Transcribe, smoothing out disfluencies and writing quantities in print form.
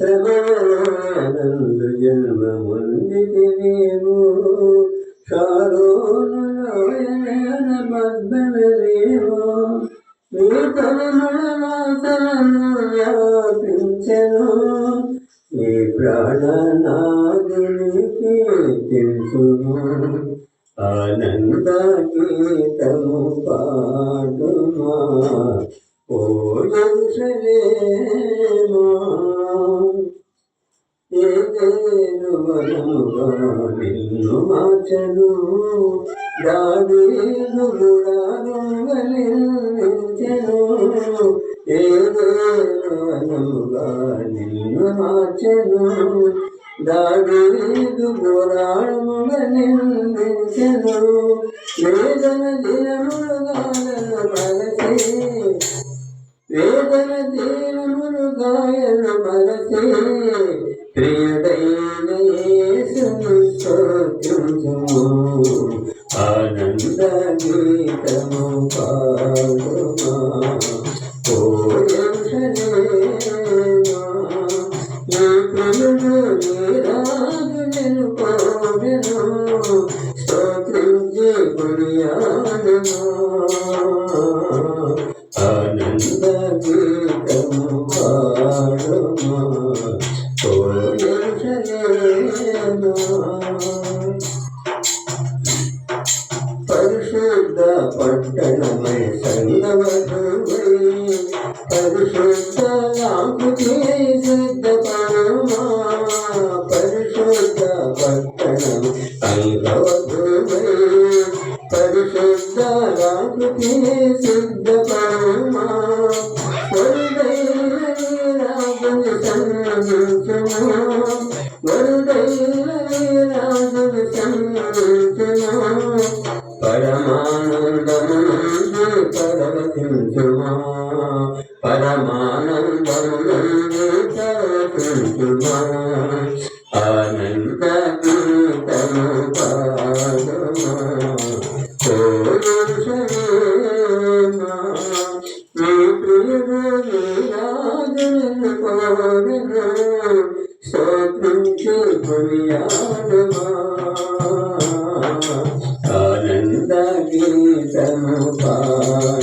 శ్రమనందు జన్మ ముందితివేమో షారోనులోయన పద్మవేమో మీ తలముల వ్యాపించెను ఈ ప్రాణనాథునికి తెలుసును ఆనంద గీతము పాడుమా ఓ జెరూసలేమా ఏదేను వనముగా నిన్ను మార్చెను దావీదు గుడారముగా నిర్మించెను ఏదేను వనముగా నిన్ను మార్చెను దావీదు గుడారముగా నిర్మించెను వేదన దినములుగా మరచి వేదన దినములుగాయను మరచి ప్రియదైన యేసును స్తోత్రించుము ఆనంద గీతము పాడుమా ఓ యెరూషలేమా నీ ప్రియుడు నీ రాజులను పాడెను స్తోత్రించి కొనియాడెను ఆనంద గీతము పాడుమా ఓ యెరూషలేమా పరిశుద్ధ పట్టణమై సంగమై పరిశుద్ధ లాంకుతి సిద్ధపరమా పరిశుద్ధ పట్టణం సంగమై పరిశుద్ధ లాంకుతి సిద్ధపరమా వరుడైన రాజుని సన్నిధించుమా వరుడైన రాజుని సన్నిధించుమా పరమానందము నుండి పరవశించుమా పరమానందము నుండి పరవశించుమా ఆనంద గీతము పాడుమా ఓ యెరూషలేమా నీ ప్రియుడు నీ రాజులను పాడెను స్తోత్రించి కొనియాడుమా ఆనంద గీతము పాడుమా